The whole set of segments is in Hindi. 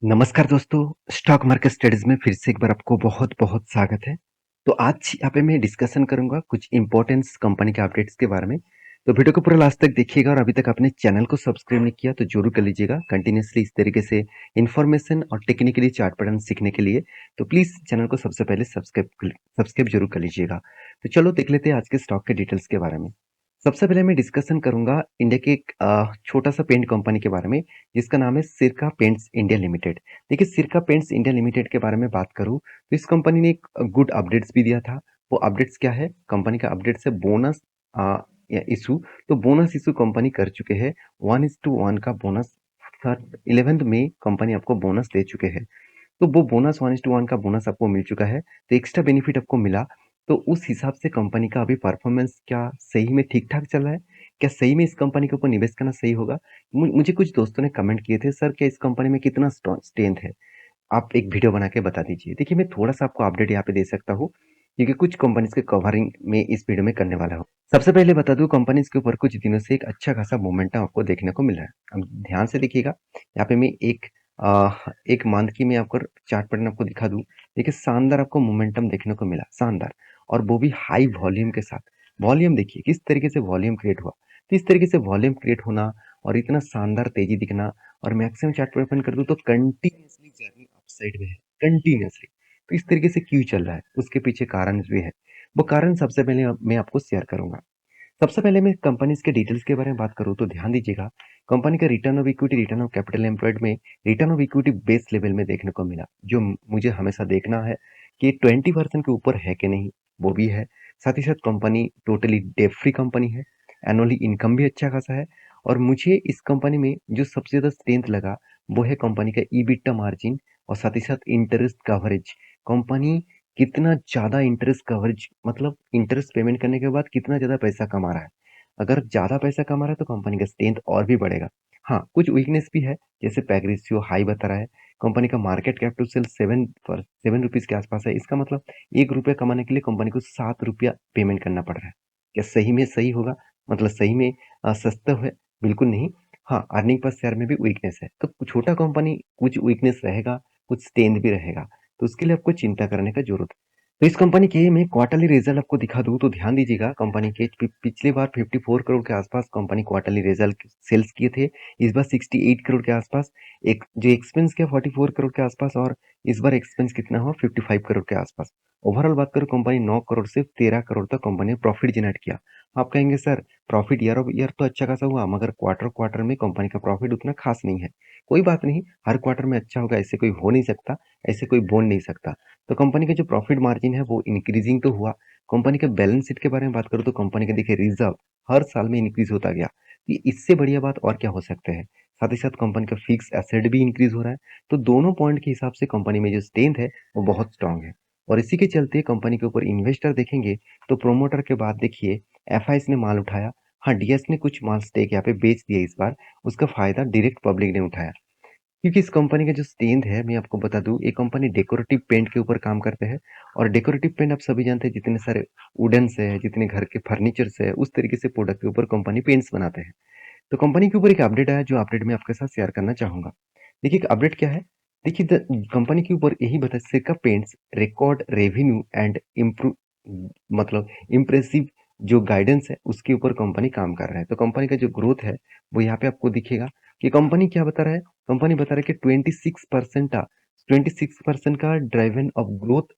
नमस्कार दोस्तों, स्टॉक मार्केट स्टडीज में फिर से एक बार आपको बहुत-बहुत स्वागत है। तो आज यहाँ पे मैं डिस्कशन करूँगा कुछ इम्पोर्टेंस कंपनी के अपडेट्स के बारे में। तो वीडियो को पूरा लास्ट तक देखिएगा और अभी तक आपने चैनल को सब्सक्राइब नहीं किया तो ज़रूर कर लीजिएगा। कंटिन्यूअसली इस तरीके से इन्फॉर्मेशन और टेक्निकली चार्ट पैटर्न सीखने के लिए तो प्लीज़ चैनल को सबसे पहले सब्सक्राइब ज़रूर कर लीजिएगा। तो चलो देख लेते हैं आज के स्टॉक के डिटेल्स के बारे में। सबसे पहले मैं डिस्कशन करूँगा इंडिया के एक छोटा-सा पेंट कंपनी के बारे में जिसका नाम है सिरका पेंट्स इंडिया लिमिटेड। देखिए सिरका पेंट्स इंडिया लिमिटेड के बारे में बात करूँ तो इस कंपनी ने एक गुड अपडेट्स भी दिया था। वो अपडेट्स क्या है? कंपनी का अपडेट्स है बोनस या इशू। तो बोनस इशू कंपनी कर चुके हैं। 1:1 का बोनस 11th में कंपनी आपको बोनस दे चुके हैं। तो वो बोनस 1:1 का बोनस आपको मिल चुका है। तो एक्स्ट्रा बेनिफिट आपको मिला। तो उस हिसाब से कंपनी का अभी परफॉर्मेंस क्या सही में ठीक-ठाक चल रहा है? क्या सही में इस कंपनी के ऊपर निवेश करना सही होगा? मुझे कुछ दोस्तों ने कमेंट किए थे, सर क्या इस कंपनी में कितना स्ट्रेंथ है? आप एक वीडियो बना के बता दीजिए। देखिए मैं थोड़ा-सा आपको अपडेट यहाँ पे दे सकता हूँ, क्योंकि कुछ कंपनीज़ के कवरिंग में इस वीडियो में करने वाला हूँ। सबसे पहले बता दूँ कंपनीज़ के ऊपर कुछ दिनों से एक अच्छा खासा मोमेंटम आपको देखने को मिल रहा है। अब ध्यान से देखिएगा, यहाँ पे मैं एक मंथ की मैं आपको चार्ट पैटर्न आपको दिखा दूँ। देखिए शानदार आपको मोमेंटम देखने को मिला, शानदार और वो भी हाई वॉल्यूम के साथ। वॉल्यूम देखिए किस तरीके से वॉल्यूम क्रिएट हुआ। तो इस तरीके से वॉल्यूम क्रिएट होना और इतना शानदार तेज़ी दिखना और मैक्सिमम चार्ट पे ओपन कर दूँ तो कंटिन्यूअसली जर्नी अपसाइड में है, कंटिन्यूअसली। तो इस तरीके से क्यों चल रहा है? उसके पीछे कारण भी है। वो कारण सबसे पहले मैं आपको शेयर करूँगा। सबसे पहले मैं कंपनीज़ के डिटेल्स के बारे में बात करूँ तो ध्यान दीजिएगा, कंपनी का return of equity, return of capital employed में return of equity base level में देखने को मिला, जो मुझे हमेशा देखना है कि 20% के ऊपर है कि नहीं, वो भी है। साथ ही साथ company totally debt free company है, एनुअली इनकम भी अच्छा खासा है और मुझे इस कंपनी में जो सबसे ज़्यादा स्ट्रेंथ लगा, वो है कंपनी का ईबिटा मार्जिन और साथ ही साथ इंटरेस्ट कवरेज। कंपनी कितना ज़्यादा इंटरेस्ट कवरेज मतलब इंटरेस्ट पेमेंट करने के बाद कितना ज़्यादा पैसा कमा रहा है। अगर ज़्यादा पैसा कमा रहा है तो कंपनी का स्ट्रेंथ और भी बढ़ेगा। हाँ, कुछ वीकनेस भी है, जैसे पैग रेशियो हाई बता रहा है। कंपनी का मार्केट कैप टू सेल 7 रुपीज़ के आसपास है। इसका मतलब ₹1 कमाने के लिए कंपनी को ₹7 पेमेंट करना पड़ रहा है। क्या सही में सही होगा? मतलब सही में सस्ता है? बिल्कुल नहीं। हाँ, अर्निंग पर शेयर में भी वीकनेस है। तो छोटा कंपनी कुछ वीकनेस रहेगा, कुछ स्ट्रेंथ भी रहेगा। तो उसके लिए आपको चिंता करने का जरूरत है। तो इस कंपनी के मैं क्वार्टरली रिजल्ट आपको दिखा दूं तो ध्यान दीजिएगा, कंपनी के पिछली बार 54 करोड़ के आसपास कंपनी क्वार्टरली रिजल्ट सेल्स किए थे। इस बार 68 करोड़ के आसपास। एक जो एक्सपेंस किया 44 करोड़ के आसपास और इस बार एक्सपेंस कितना हुआ 55 करोड़ के आसपास। ओवरऑल बात करूं कंपनी 9 करोड़ से 13 करोड़ तक कंपनी ने प्रॉफिट जनरेट किया। आप कहेंगे sir profit year of year तो अच्छा खासा हुआ, मगर क्वार्टर क्वार्टर में कंपनी का प्रॉफिट उतना खास नहीं है। कोई बात नहीं, हर क्वार्टर में अच्छा होगा ऐसे कोई हो नहीं सकता, ऐसे कोई बोल नहीं सकता। तो कंपनी का जो प्रॉफिट मार्जिन है वो इंक्रीजिंग तो हुआ। कंपनी के बैलेंस शीट के बारे में बात करूँ तो कंपनी का देखिए रिजर्व हर साल में इंक्रीज होता गया। ये इससे बढ़िया बात और क्या हो सकते हैं। साथ ही साथ कंपनी का फिक्स एसेट भी इंक्रीज हो रहा है। तो दोनों पॉइंट के हिसाब से कंपनी में जो स्ट्रेंथ है वो बहुत स्ट्रांग है। और इसी के चलते कंपनी के ऊपर इन्वेस्टर देखेंगे तो प्रोमोटर के बाद देखिए एफआईएस ने माल उठाया। हाँ, डीएस ने कुछ माल स्टेक यहाँ पे बेच दिया इस बार। उसका फायदा डायरेक्ट पब्लिक ने उठाया, क्योंकि इस कंपनी का जो स्ट्रेंथ है मैं आपको बता दूं, ये कंपनी डेकोरेटिव पेंट के ऊपर काम करते हैं। और डेकोरेटिव पेंट आप सभी जानते हैं, जितने सारे वुडन से है, जितने घर के फर्नीचर से है, उस तरीके से प्रोडक्ट के ऊपर कंपनी पेंट्स बनाते हैं। तो कंपनी के ऊपर एक अपडेट आया, जो अपडेट मैं आपके साथ शेयर करना चाहूंगा। देखिए अपडेट क्या है। देखिए कंपनी के ऊपर यही बता, सिरका paints record revenue and improve मतलब इम्प्रेसिव जो गाइडेंस है उसके ऊपर कंपनी काम कर रहा है। तो कंपनी का जो ग्रोथ है वो यहाँ पे आपको दिखेगा कि कंपनी क्या बता रहा है। कंपनी बता रहा है कि 26% का ड्राइवन ऑफ ग्रोथ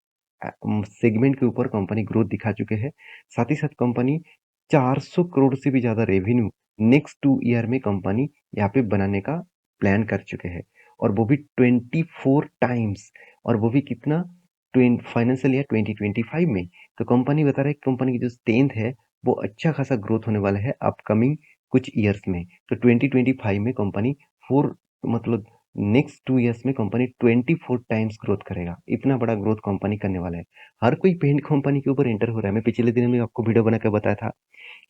सेगमेंट के ऊपर कंपनी ग्रोथ दिखा चुके हैं। साथ ही साथ कंपनी 400 करोड़ से भी ज्यादा रेवेन्यू नेक्स्ट 2 ईयर में कंपनी यहाँ पे बनाने का प्लान कर चुके हैं। और वो भी 24 टाइम्स। और वो भी कितना, फाइनेंशियल ईयर 2025 में। तो कंपनी बता रहा है कंपनी की जो स्ट्रेंथ है वो अच्छा खासा ग्रोथ होने वाला है अपकमिंग कुछ ईयर्स में। तो 2025 में कंपनी फोर मतलब नेक्स्ट 2 ईयर्स में कंपनी 24 टाइम्स ग्रोथ करेगा। इतना बड़ा ग्रोथ कंपनी करने वाला है। हर कोई पेंट कंपनी के ऊपर एंटर हो रहा है। मैं पिछले दिन में आपको वीडियो बना कर बताया था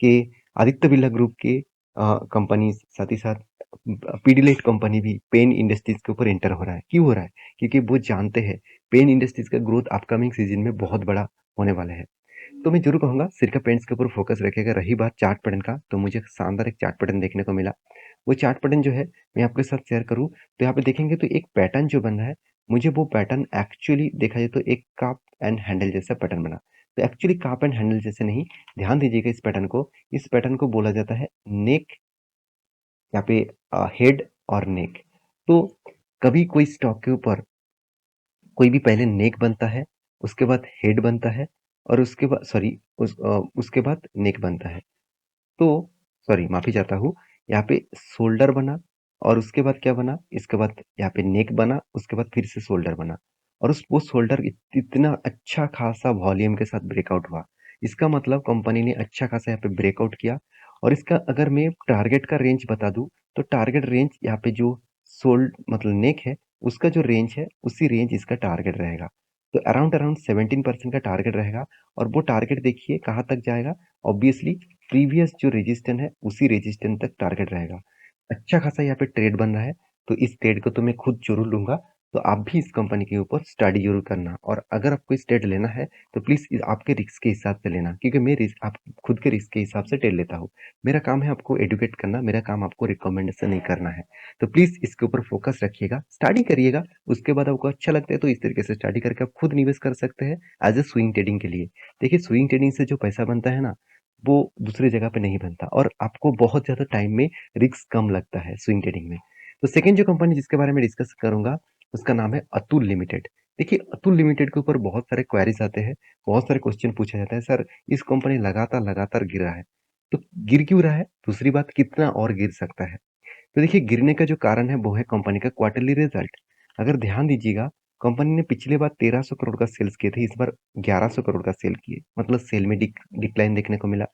कि आदित्य बिरला ग्रुप के कंपनी, साथ ही साथ पीडीलाइट कंपनी भी पेन इंडस्ट्रीज के ऊपर एंटर हो रहा है। क्यों हो रहा है? क्योंकि वो जानते हैं पेन इंडस्ट्रीज का ग्रोथ अपकमिंग सीजन में बहुत बड़ा होने वाला है। तो मैं जरूर कहूंगा सिरका पेंट्स के ऊपर फोकस रखेगा। रही बात चार्ट पैटर्न का, तो मुझे शानदार एक चार्ट पैटर्न देखने को मिला। वो चार्ट पैटर्न जो है मैं आपके साथ शेयर करूँ तो यहाँ पे देखेंगे तो एक पैटर्न जो बन रहा है, मुझे वो पैटर्न एक्चुअली देखा जाए तो एक कप एंड हैंडल जैसा पैटर्न बना। तो एक्चुअली कप एंड हैंडल जैसे नहीं, ध्यान दीजिएगा इस पैटर्न को। इस पैटर्न को बोला जाता है नेक, यहाँ पे हेड और नेक। तो कभी कोई स्टॉक के ऊपर कोई भी पहले नेक बनता है, उसके बाद हेड बनता है और उसके बाद उसके बाद नेक बनता है। तो सॉरी माफ़ी चाहता हूँ, यहाँ पे शोल्डर बना और उसके बाद क्या बना, इसके बाद यहाँ पे नेक बना, उसके बाद फिर से शोल्डर बना और वो शोल्डर इतना अच्छा खासा वॉल्यूम के साथ ब्रेकआउट हुआ। इसका मतलब कंपनी ने अच्छा खासा यहाँ पे ब्रेकआउट किया और इसका अगर मैं टारगेट का रेंज बता दूँ, तो टारगेट रेंज यहाँ पे जो सोल्ड मतलब नेक है, उसका जो रेंज है, उसी रेंज इसका टारगेट रहेगा। तो अराउंड अराउंड 17% का टारगेट रहेगा और वो टारगेट देखिए कहाँ तक जाएगा, ऑब्वियसली प्रीवियस जो रेजिस्टेंस है उसी रेजिस्टेंस तक टारगेट रहेगा। अच्छा खासा यहाँ पे ट्रेड बन रहा है, तो इस ट्रेड को तो मैं खुद जरूर लूंगा। तो आप भी इस कंपनी के ऊपर स्टडी जरूर करना और अगर आपको इस ट्रेड लेना है तो प्लीज आपके रिस्क के हिसाब से लेना, क्योंकि मैं आप खुद के रिस्क के हिसाब से ट्रेड लेता हूँ। मेरा काम है आपको एडुकेट करना, मेरा काम आपको रिकमेंडेशन नहीं करना है। तो प्लीज इसके ऊपर फोकस रखिएगा, स्टडी करिएगा। उसके बाद आपको अच्छा लगता है तो इस तरीके से स्टडी करके आप खुद निवेश कर सकते हैं एज ए स्विंग ट्रेडिंग के लिए। देखिए स्विंग ट्रेडिंग से जो पैसा बनता है ना, वो दूसरी जगह पे नहीं बनता और आपको बहुत ज़्यादा टाइम में रिस्क कम लगता है स्विंग ट्रेडिंग में। तो सेकंड जो कंपनी जिसके बारे में डिस्कस करूंगा, उसका नाम है अतुल लिमिटेड। देखिए अतुल लिमिटेड के ऊपर बहुत सारे क्वेरीज आते हैं, बहुत सारे क्वेश्चन पूछा जाता है, सर इस कंपनी लगातार लगातार गिरा है, तो गिर क्यों रहा है, दूसरी बात कितना और गिर सकता है। तो देखिए गिरने का जो कारण है वो है कंपनी का क्वार्टरली रिजल्ट। अगर ध्यान दीजिएगा, कंपनी ने पिछले बार 1300 करोड़ का सेल्स किए थे, इस बार 1100 करोड़ का सेल किए, मतलब सेल में डिक्लाइन देखने को मिला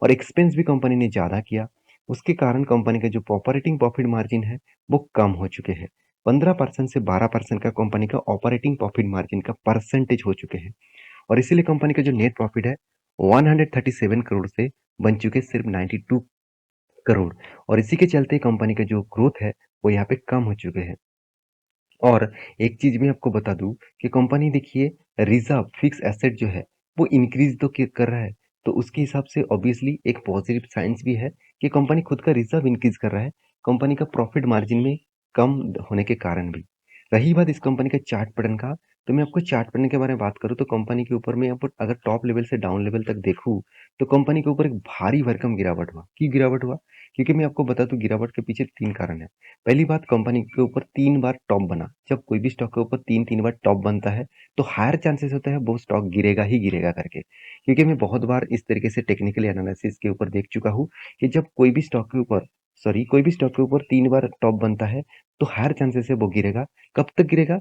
और एक्सपेंस भी कंपनी ने ज़्यादा किया। उसके कारण कंपनी का जो ऑपरेटिंग प्रॉफिट मार्जिन है वो कम हो चुके हैं। 15% से 12% का कंपनी का ऑपरेटिंग प्रॉफिट मार्जिन का परसेंटेज हो चुके हैं और इसीलिए कंपनी का जो नेट प्रॉफिट है 137 करोड़ से बन चुके सिर्फ 92 करोड़ और इसी के चलते कंपनी का जो ग्रोथ है वो यहाँ पे कम हो चुके हैं। और एक चीज मैं आपको बता दूं कि कंपनी देखिए रिजर्व फिक्स एसेट जो है वो इंक्रीज तो कर रहा है, तो उसके हिसाब से ऑब्वियसली एक पॉजिटिव साइंस भी है कि कंपनी खुद का रिजर्व इंक्रीज कर रहा है, कंपनी का प्रॉफिट मार्जिन में कम होने के कारण भी। रही बात इस कंपनी का चार्ट पैटर्न का, तो मैं आपको चार्ट पैटर्न के बारे में बात करूँ तो कंपनी के ऊपर में आप अगर टॉप लेवल से डाउन लेवल तक देखूँ तो कंपनी के ऊपर एक भारी भरकम गिरावट हुआ। क्यों गिरावट हुआ? क्योंकि मैं आपको बता दूं गिरावट के पीछे तीन कारण है। पहली बात, कंपनी के ऊपर 3 बार टॉप बना। जब कोई भी स्टॉक के ऊपर 3-3 बार टॉप बनता है, तो हायर चांसेस होता है वो स्टॉक गिरेगा ही गिरेगा करके। क्योंकि मैं बहुत बार इस तरीके से टेक्निकल एनालिसिस के ऊपर देख चुका हूँ कि जब कोई भी स्टॉक के ऊपर 3 बार टॉप बनता है, तो हायर चांसेस है वो गिरेगा। कब तक गिरेगा?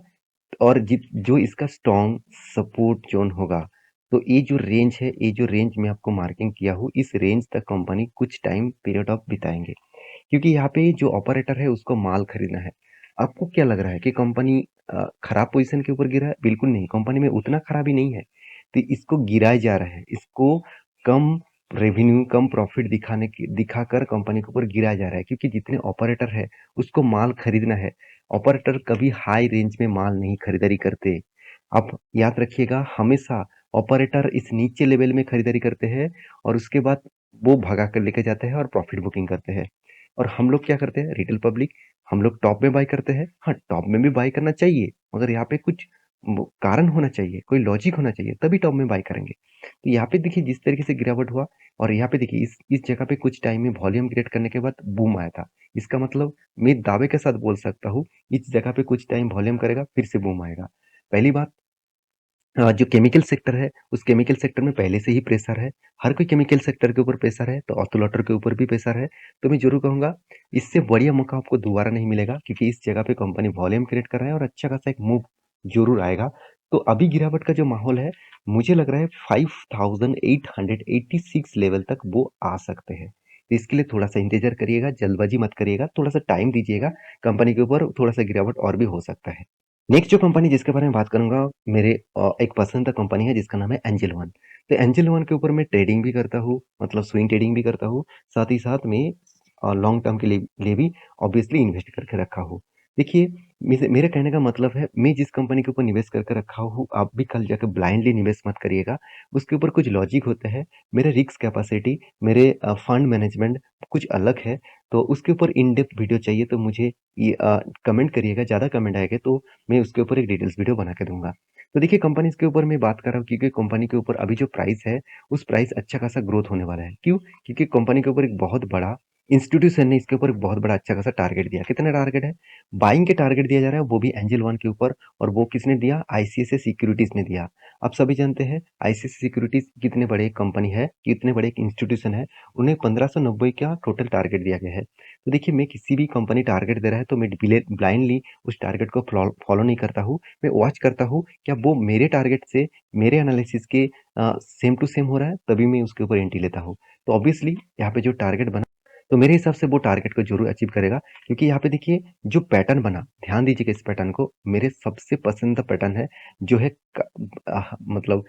और जो इसका स्ट्रॉन्ग सपोर्ट जोन होगा, तो ये जो रेंज है, ये जो रेंज मैं आपको मार्किंग किया हूँ, इस रेंज तक कंपनी कुछ टाइम पीरियड ऑफ बिताएंगे। क्योंकि यहाँ पे जो ऑपरेटर है उसको माल खरीदना है। आपको क्या लग रहा है कि कंपनी खराब पोजीशन के ऊपर गिरा है? बिल्कुल नहीं, कंपनी में उतना खराबी नहीं है। तो इसको गिराया जा रहा है, इसको कम रेवेन्यू कम प्रॉफिट दिखाकर कंपनी के ऊपर गिराया जा रहा है, क्योंकि जितने ऑपरेटर है उसको माल खरीदना है। ऑपरेटर कभी हाई रेंज में माल नहीं खरीदारी करते। आप याद रखिएगा, हमेशा ऑपरेटर इस नीचे लेवल में खरीदारी करते हैं और उसके बाद वो भगा कर लेके जाते हैं और प्रॉफिट बुकिंग करते हैं। और हम लोग क्या करते हैं, रिटेल पब्लिक, हम लोग टॉप में बाय करते हैं। हाँ, टॉप में भी बाय करना चाहिए, मगर यहाँ पे कुछ कारण होना चाहिए, कोई लॉजिक होना चाहिए, तभी टॉप में बाय करेंगे। तो यहाँ पे देखिए जिस तरीके से गिरावट हुआ और यहाँ पे देखिए इस जगह पे कुछ टाइम में वॉल्यूम क्रिएट करने के बाद बूम आया था। इसका मतलब मैं दावे के साथ बोल सकता हूँ, इस जगह पे कुछ टाइम वॉल्यूम करेगा फिर से बूम आएगा। पहली बात, जो केमिकल सेक्टर है उस केमिकल सेक्टर में पहले से ही प्रेशर है। हर कोई केमिकल सेक्टर के ऊपर प्रेशर है, तो ऑटोलॉटर के ऊपर भी प्रेशर है। तो मैं जरूर कहूंगा इससे बढ़िया मौका आपको दोबारा नहीं मिलेगा, क्योंकि इस जगह पे कंपनी वॉल्यूम क्रिएट कर रहा है और अच्छा खासा एक मूव जरूर आएगा। तो अभी गिरावट का जो माहौल है, मुझे लग रहा है 5886 लेवल तक वो आ सकते हैं। तो इसके लिए थोड़ा सा इंतजार करिएगा, जल्दबाजी मत करिएगा, थोड़ा सा टाइम दीजिएगा। कंपनी के ऊपर थोड़ा सा गिरावट और भी हो सकता है। नेक्स्ट जो कंपनी जिसके बारे में बात करूंगा, मेरे एक पसंदीदा कंपनी है जिसका नाम है एंजल वन। तो एंजल वन के ऊपर मैं ट्रेडिंग भी करता हूँ, मतलब स्विंग ट्रेडिंग भी करता हूँ, साथ ही साथ में लॉन्ग टर्म के लिए भी ऑब्वियसली इन्वेस्ट करके रखा हूँ। देखिए मेरे कहने का मतलब है, मैं जिस कंपनी के ऊपर निवेश करके रखा हूँ, आप भी कल जाकर ब्लाइंडली निवेश मत करिएगा। उसके ऊपर कुछ लॉजिक होता है। मेरे रिस्क कैपेसिटी, मेरे फंड मैनेजमेंट कुछ अलग है। तो उसके ऊपर इन डेप्थ वीडियो चाहिए तो मुझे कमेंट करिएगा। ज़्यादा कमेंट आएगा तो मैं उसके ऊपर एक डिटेल्स वीडियो बना के दूंगा। तो देखिए, कंपनीज के ऊपर मैं बात कर रहा हूँ क्योंकि कंपनी के ऊपर अभी जो प्राइस है, उस प्राइस अच्छा खासा ग्रोथ होने वाला है। क्यों? क्योंकि कंपनी के ऊपर एक बहुत बड़ा इंस्टीट्यूशन ने इसके ऊपर एक बहुत बड़ा अच्छा खासा टारगेट दिया। कितना टारगेट है? बाइंग के टारगेट दिया जा रहा है, वो भी एंजल वन के ऊपर। और वो किसने दिया? आईसीआईसीआई सिक्योरिटीज ने दिया। आप सभी जानते हैं आईसीआईसीआई सिक्योरिटीज कितने बड़े एक कंपनी है, कितने बड़े एक इंस्टीट्यूशन है। उन्हें 1590 का टोटल टारगेट दिया गया है। तो देखिए, मैं किसी भी कंपनी टारगेट दे रहा है तो मैं ब्लाइंडली उस टारगेट को फॉलो नहीं करता हूँ। मैं वॉच करता हूँ क्या वो मेरे टारगेट से, मेरे एनालिसिस के सेम टू सेम हो रहा है, तभी मैं उसके ऊपर एंट्री लेता हूँ। तो ऑब्वियसली यहाँ पे जो टारगेट बना, तो मेरे हिसाब से वो टारगेट को जरूर अचीव करेगा। क्योंकि यहाँ पे देखिए, जो पैटर्न बना, ध्यान दीजिएगा इस पैटर्न को। मेरे सबसे पसंदीदा पैटर्न है जो है मतलब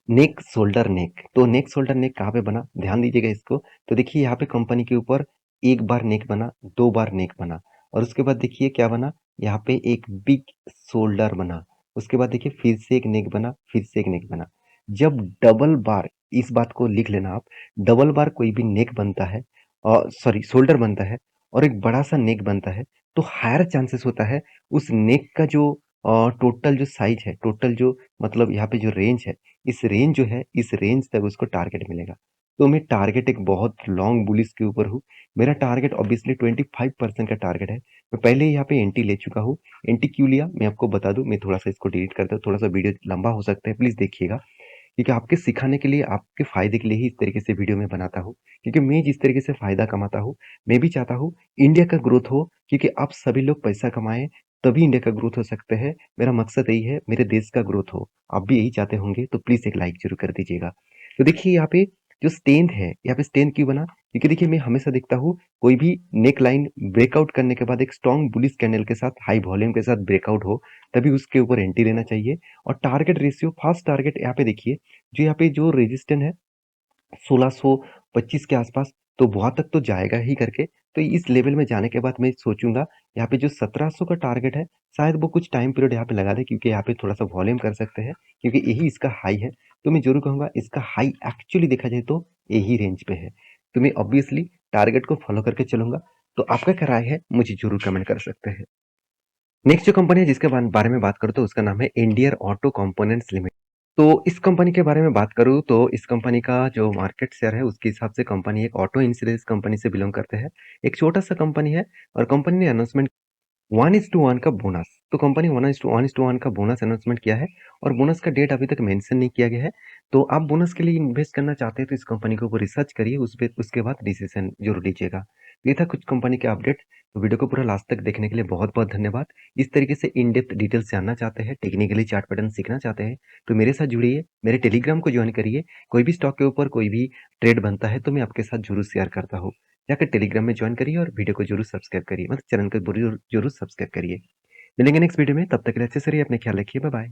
नेक शोल्डर नेक। तो नेक शोल्डर नेक कहाँ पे बना, ध्यान दीजिएगा इसको। तो देखिए, यहाँ पे कंपनी के ऊपर एक बार नेक बना, दो बार नेक बना, और उसके बाद देखिए क्या बना, यहाँ पे एक बिग शोल्डर बना। उसके बाद देखिए फिर से एक नेक बना, फिर से एक नेक बना। जब डबल बार, इस बात को लिख लेना आप, डबल बार कोई भी नेक बनता है, और सॉरी शोल्डर बनता है, और एक बड़ा सा नेक बनता है, तो हायर चांसेस होता है उस नेक का जो टोटल जो साइज है, टोटल जो मतलब यहाँ पे जो रेंज है, इस रेंज जो है, इस रेंज तक उसको टारगेट मिलेगा। तो मैं टारगेट एक बहुत लॉन्ग बुलिश के ऊपर हूँ। मेरा टारगेट ऑब्वियसली 25% का टारगेट है। मैं पहले ही यहाँ पे एंट्री ले चुका हूँ। एंट्री क्यों लिया मैं आपको बता दूं। मैं थोड़ा सा इसको डिलीट करता हूँ, थोड़ा सा वीडियो लंबा हो सकता है, प्लीज देखिएगा। क्योंकि आपके सिखाने के लिए, आपके फायदे के लिए ही इस तरीके से वीडियो में बनाता हूँ। क्योंकि मैं जिस तरीके से फायदा कमाता हूँ, मैं भी चाहता हूँ इंडिया का ग्रोथ हो। क्योंकि आप सभी लोग पैसा कमाएं, तभी इंडिया का ग्रोथ हो सकते हैं। मेरा मकसद यही है, मेरे देश का ग्रोथ हो। आप भी यही चाहते होंगे तो प्लीज एक लाइक जरूर कर दीजिएगा। तो देखिए, यहाँ पे जो स्ट्रेंथ है, यहाँ पे स्ट्रेंथ क्यों बना? क्योंकि देखिए, मैं हमेशा देखता हूँ कोई भी नेक लाइन ब्रेकआउट करने के बाद एक स्ट्रॉन्ग बुलिश कैंडल के साथ, हाई वॉल्यूम के साथ ब्रेकआउट हो, तभी उसके ऊपर एंट्री लेना चाहिए। और टारगेट रेशियो, फर्स्ट टारगेट यहाँ पे देखिए, जो यहाँ पे जो रेजिस्टेंस है 1625 के आसपास, तो वहां तक तो जाएगा ही करके। तो इस लेवल में जाने के बाद मैं सोचूंगा यहाँ पे जो 1700 का टारगेट है, शायद वो कुछ टाइम पीरियड यहाँ पे लगा दे, क्योंकि यहाँ पे थोड़ा सा वॉल्यूम कर सकते हैं, क्योंकि यही इसका हाई है। तो मैं जरूर कहूंगा इसका हाई एक्चुअली देखा जाए तो यही रेंज पे है। तो मैं ऑब्वियसली टारगेट को फॉलो करके चलूंगा। तो आपका क्या राय है, मुझे जरूर कमेंट कर सकते हैं। नेक्स्ट जो कंपनी है जिसके बारे में बात करूँ, तो उसका नाम है इंडियन ऑटो कंपोनेंट्स लिमिटेड। तो इस कंपनी के बारे में बात करूँ तो इस कंपनी का जो मार्केट शेयर है, उसके हिसाब से कंपनी एक ऑटो इंश्योरेंस कंपनी से बिलोंग करते हैं। एक छोटा सा कंपनी है, और कंपनी ने अनाउंसमेंट 1:1 का बोनस, तो कंपनी 1:1 का बोनस अनाउंसमेंट किया है। और बोनस का डेट अभी तक मेंशन नहीं किया गया है। तो आप बोनस के लिए इन्वेस्ट करना चाहते हैं तो इस कंपनी के ऊपर रिसर्च करिए, उस पे उसके बाद डिसीजन जरूर लीजिएगा। तो ये था कुछ कंपनी के अपडेट। तो वीडियो को पूरा लास्ट तक देखने के लिए बहुत बहुत धन्यवाद। इस तरीके से इन डेप्थ डिटेल्स जानना चाहते हैं, टेक्निकली चार्ट पैटर्न सीखना चाहते हैं, तो मेरे साथ जुड़िए, मेरे टेलीग्राम को ज्वाइन करिए। कोई भी स्टॉक के ऊपर कोई भी ट्रेड बनता है तो मैं आपके साथ जरूर शेयर करता हूँ। जाकर टेलीग्राम में ज्वाइन करिए और वीडियो को जरूर सब्सक्राइब करिए, मतलब चैनल को जरूर जरूर सब्सक्राइब करिए। मिलेंगे नेक्स्ट वीडियो में, तब तक के लिए अच्छे से रहिए, अपने ख्याल रखिए, बाय बाय।